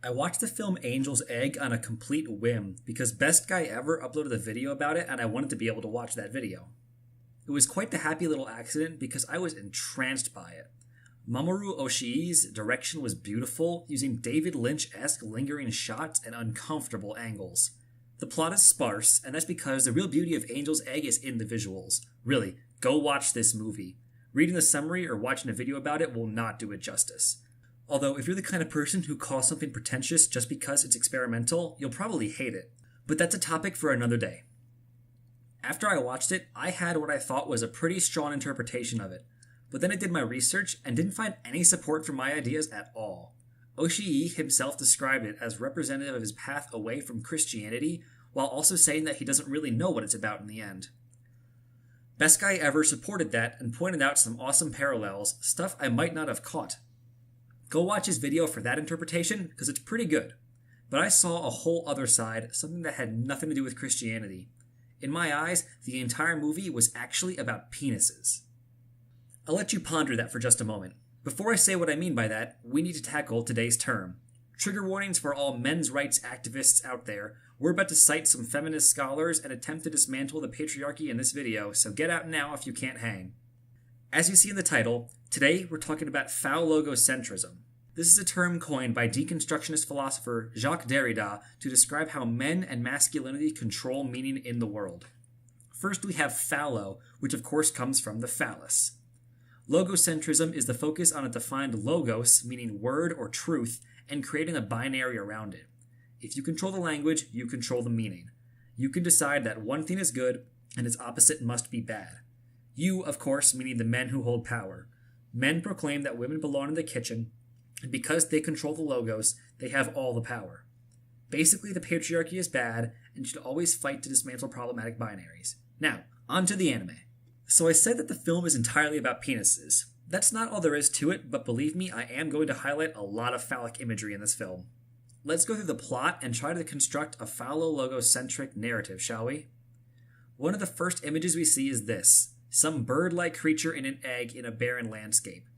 I watched the film Angel's Egg on a complete whim because Best Guy Ever uploaded a video about it and I wanted to be able to watch that video. It was quite the happy little accident because I was entranced by it. Mamoru Oshii's direction was beautiful, using David Lynch-esque lingering shots and uncomfortable angles. The plot is sparse, and that's because the real beauty of Angel's Egg is in the visuals. Really, go watch this movie. Reading the summary or watching a video about it will not do it justice. Although, if you're the kind of person who calls something pretentious just because it's experimental, you'll probably hate it. But that's a topic for another day. After I watched it, I had what I thought was a pretty strong interpretation of it. But then I did my research and didn't find any support for my ideas at all. Oshii himself described it as representative of his path away from Christianity, while also saying that he doesn't really know what it's about in the end. Best Guy Ever supported that and pointed out some awesome parallels, stuff I might not have caught. Go watch his video for that interpretation, because it's pretty good. But I saw a whole other side, something that had nothing to do with Christianity. In my eyes, the entire movie was actually about penises. I'll let you ponder that for just a moment. Before I say what I mean by that, we need to tackle today's term. Trigger warnings for all men's rights activists out there. We're about to cite some feminist scholars and attempt to dismantle the patriarchy in this video, so get out now if you can't hang. As you see in the title, today we're talking about Phallologocentrism. This is a term coined by deconstructionist philosopher Jacques Derrida to describe how men and masculinity control meaning in the world. First we have phallo, which of course comes from the phallus. Logocentrism is the focus on a defined logos, meaning word or truth, and creating a binary around it. If you control the language, you control the meaning. You can decide that one thing is good and its opposite must be bad. You, of course, meaning the men who hold power. Men proclaim that women belong in the kitchen, and because they control the logos, they have all the power. Basically, the patriarchy is bad and should always fight to dismantle problematic binaries. Now, on to the anime. So I said that the film is entirely about penises. That's not all there is to it, but believe me, I am going to highlight a lot of phallic imagery in this film. Let's go through the plot and try to construct a phallologocentric narrative, shall we? One of the first images we see is this, some bird-like creature in an egg in a barren landscape.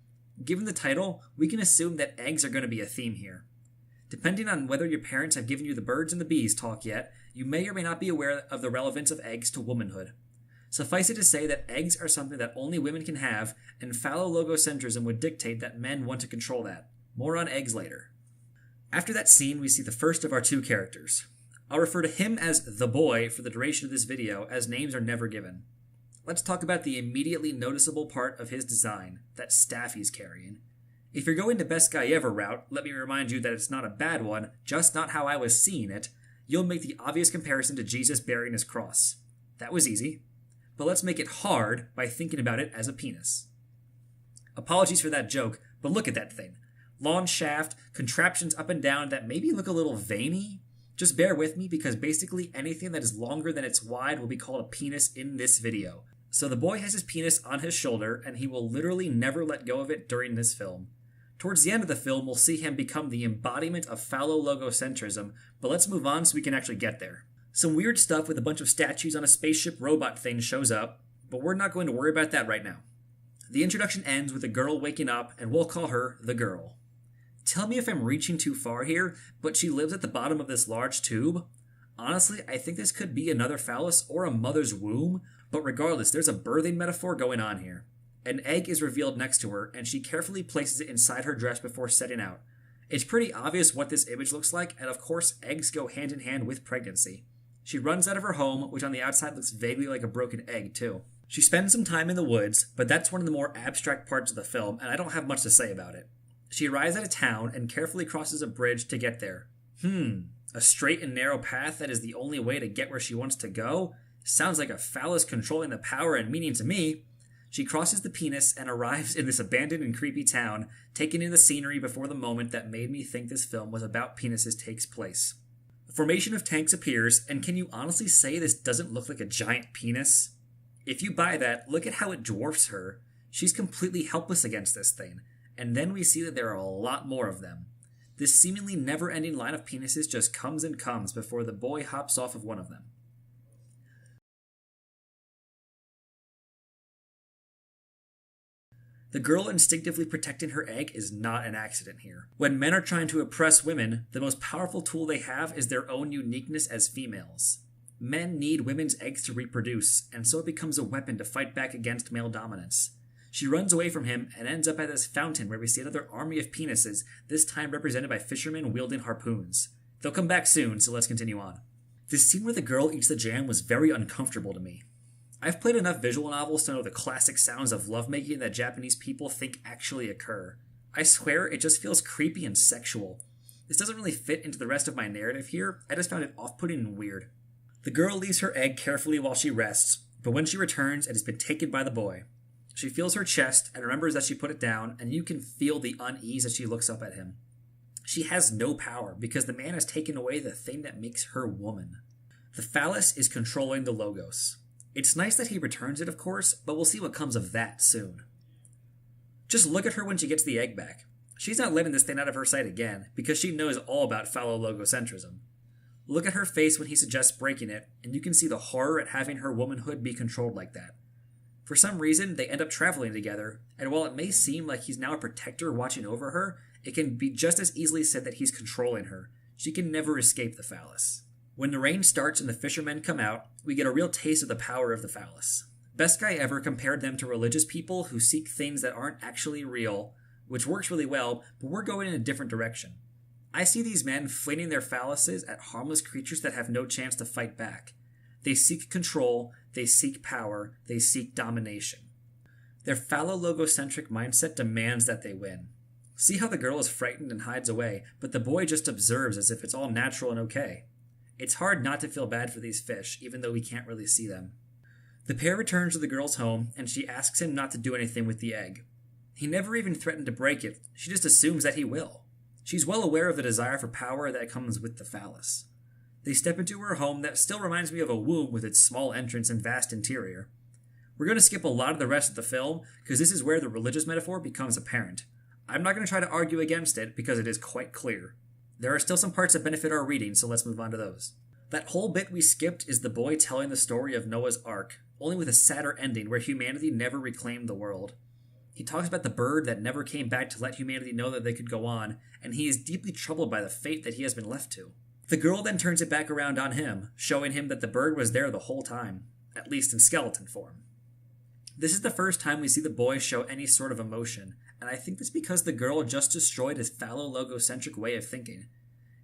Given the title, we can assume that eggs are going to be a theme here. Depending on whether your parents have given you the birds and the bees talk yet, you may or may not be aware of the relevance of eggs to womanhood. Suffice it to say that eggs are something that only women can have, and phallologocentrism would dictate that men want to control that. More on eggs later. After that scene, we see the first of our two characters. I'll refer to him as the boy for the duration of this video, as names are never given. Let's talk about the immediately noticeable part of his design, that staff he's carrying. If you're going the Best Guy Ever route, let me remind you that it's not a bad one, just not how I was seeing it. You'll make the obvious comparison to Jesus bearing his cross. That was easy. But let's make it hard by thinking about it as a penis. Apologies for that joke, but look at that thing. Long shaft, contraptions up and down that maybe look a little veiny. Just bear with me because basically anything that is longer than it's wide will be called a penis in this video. So the boy has his penis on his shoulder and he will literally never let go of it during this film. Towards the end of the film, we'll see him become the embodiment of phallologocentrism, but let's move on so we can actually get there. Some weird stuff with a bunch of statues on a spaceship robot thing shows up, but we're not going to worry about that right now. The introduction ends with a girl waking up, and we'll call her the girl. Tell me if I'm reaching too far here, but she lives at the bottom of this large tube. Honestly, I think this could be another phallus or a mother's womb, but regardless, there's a birthing metaphor going on here. An egg is revealed next to her, and she carefully places it inside her dress before setting out. It's pretty obvious what this image looks like, and of course, eggs go hand in hand with pregnancy. She runs out of her home, which on the outside looks vaguely like a broken egg, too. She spends some time in the woods, but that's one of the more abstract parts of the film, and I don't have much to say about it. She arrives at a town and carefully crosses a bridge to get there. A straight and narrow path that is the only way to get where she wants to go? Sounds like a phallus controlling the power and meaning to me. She crosses the penis and arrives in this abandoned and creepy town, taking in the scenery before the moment that made me think this film was about penises takes place. The formation of tanks appears, and can you honestly say this doesn't look like a giant penis? If you buy that, look at how it dwarfs her. She's completely helpless against this thing, and then we see that there are a lot more of them. This seemingly never-ending line of penises just comes and comes before the boy hops off of one of them. The girl instinctively protecting her egg is not an accident here. When men are trying to oppress women, the most powerful tool they have is their own uniqueness as females. Men need women's eggs to reproduce, and so it becomes a weapon to fight back against male dominance. She runs away from him and ends up at this fountain where we see another army of penises, this time represented by fishermen wielding harpoons. They'll come back soon, so let's continue on. This scene where the girl eats the jam was very uncomfortable to me. I've played enough visual novels to know the classic sounds of lovemaking that Japanese people think actually occur. I swear, it just feels creepy and sexual. This doesn't really fit into the rest of my narrative here, I just found it off-putting and weird. The girl leaves her egg carefully while she rests, but when she returns, it has been taken by the boy. She feels her chest and remembers that she put it down, and you can feel the unease as she looks up at him. She has no power because the man has taken away the thing that makes her woman. The phallus is controlling the logos. It's nice that he returns it, of course, but we'll see what comes of that soon. Just look at her when she gets the egg back. She's not letting this thing out of her sight again, because she knows all about phallologocentrism. Look at her face when he suggests breaking it, and you can see the horror at having her womanhood be controlled like that. For some reason, they end up traveling together, and while it may seem like he's now a protector watching over her, it can be just as easily said that he's controlling her. She can never escape the phallus. When the rain starts and the fishermen come out, we get a real taste of the power of the phallus. Best Guy Ever compared them to religious people who seek things that aren't actually real, which works really well, but we're going in a different direction. I see these men flinging their phalluses at harmless creatures that have no chance to fight back. They seek control, they seek power, they seek domination. Their phallologocentric mindset demands that they win. See how the girl is frightened and hides away, but the boy just observes as if it's all natural and okay. It's hard not to feel bad for these fish, even though we can't really see them. The pair returns to the girl's home, and she asks him not to do anything with the egg. He never even threatened to break it, she just assumes that he will. She's well aware of the desire for power that comes with the phallus. They step into her home that still reminds me of a womb with its small entrance and vast interior. We're going to skip a lot of the rest of the film, because this is where the religious metaphor becomes apparent. I'm not going to try to argue against it, because it is quite clear. There are still some parts that benefit our reading, so let's move on to those. That whole bit we skipped is the boy telling the story of Noah's Ark, only with a sadder ending where humanity never reclaimed the world. He talks about the bird that never came back to let humanity know that they could go on, and he is deeply troubled by the fate that he has been left to. The girl then turns it back around on him, showing him that the bird was there the whole time, at least in skeleton form. This is the first time we see the boy show any sort of emotion, and I think that's because the girl just destroyed his phallologocentric way of thinking.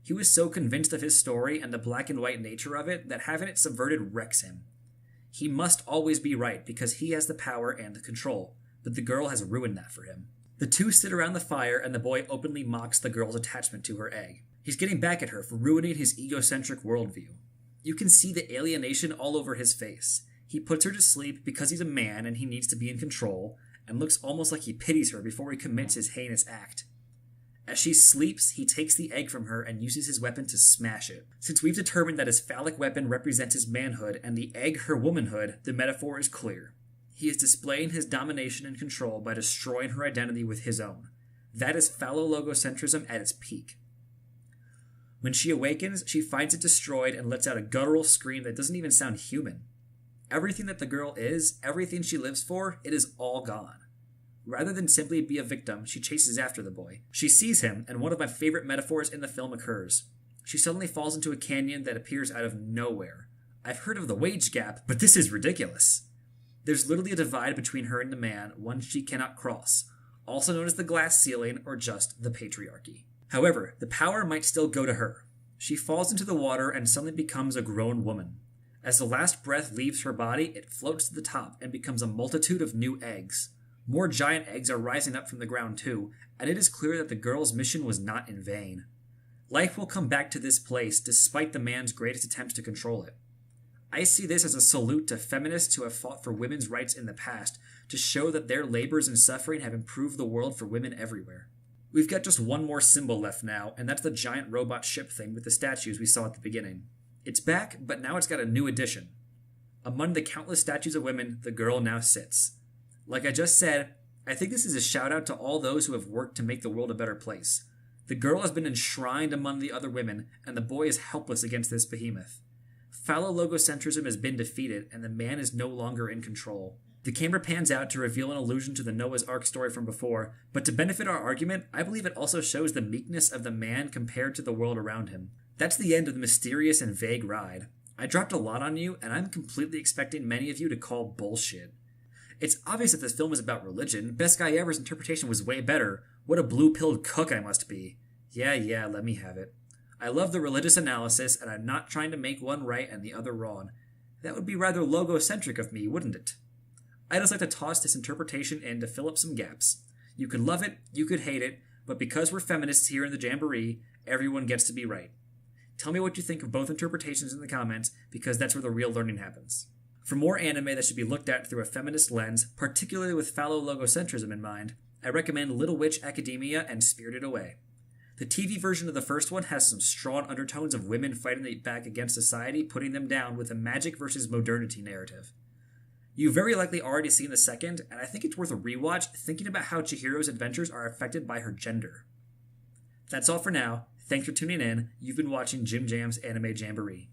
He was so convinced of his story and the black and white nature of it that having it subverted wrecks him. He must always be right because he has the power and the control, but the girl has ruined that for him. The two sit around the fire and the boy openly mocks the girl's attachment to her egg. He's getting back at her for ruining his egocentric worldview. You can see the alienation all over his face. He puts her to sleep because he's a man and he needs to be in control, and looks almost like he pities her before he commits his heinous act. As she sleeps, he takes the egg from her and uses his weapon to smash it. Since we've determined that his phallic weapon represents his manhood and the egg her womanhood, the metaphor is clear. He is displaying his domination and control by destroying her identity with his own. That is phallologocentrism at its peak. When she awakens, she finds it destroyed and lets out a guttural scream that doesn't even sound human. Everything that the girl is, everything she lives for, it is all gone. Rather than simply be a victim, she chases after the boy. She sees him, and one of my favorite metaphors in the film occurs. She suddenly falls into a canyon that appears out of nowhere. I've heard of the wage gap, but this is ridiculous. There's literally a divide between her and the man, one she cannot cross, also known as the glass ceiling or just the patriarchy. However, the power might still go to her. She falls into the water and suddenly becomes a grown woman. As the last breath leaves her body, it floats to the top and becomes a multitude of new eggs. More giant eggs are rising up from the ground too, and it is clear that the girl's mission was not in vain. Life will come back to this place despite the man's greatest attempts to control it. I see this as a salute to feminists who have fought for women's rights in the past to show that their labors and suffering have improved the world for women everywhere. We've got just one more symbol left now, and that's the giant robot ship thing with the statues we saw at the beginning. It's back, but now it's got a new addition. Among the countless statues of women, the girl now sits. Like I just said, I think this is a shout out to all those who have worked to make the world a better place. The girl has been enshrined among the other women, and the boy is helpless against this behemoth. Phallologocentrism has been defeated, and the man is no longer in control. The camera pans out to reveal an allusion to the Noah's Ark story from before, but to benefit our argument, I believe it also shows the meekness of the man compared to the world around him. That's the end of the mysterious and vague ride. I dropped a lot on you, and I'm completely expecting many of you to call bullshit. It's obvious that this film is about religion. Best Guy Ever's interpretation was way better. What a blue-pilled cook I must be. Yeah, let me have it. I love the religious analysis, and I'm not trying to make one right and the other wrong. That would be rather logocentric of me, wouldn't it? I just like to toss this interpretation in to fill up some gaps. You could love it, you could hate it, but because we're feminists here in the Jamboree, everyone gets to be right. Tell me what you think of both interpretations in the comments, because that's where the real learning happens. For more anime that should be looked at through a feminist lens, particularly with phallologocentrism in mind, I recommend Little Witch Academia and Spirited Away. The TV version of the first one has some strong undertones of women fighting back against society, putting them down with a magic versus modernity narrative. You've very likely already seen the second, and I think it's worth a rewatch thinking about how Chihiro's adventures are affected by her gender. That's all for now. Thanks for tuning in. You've been watching Jim Jam's Anime Jamboree.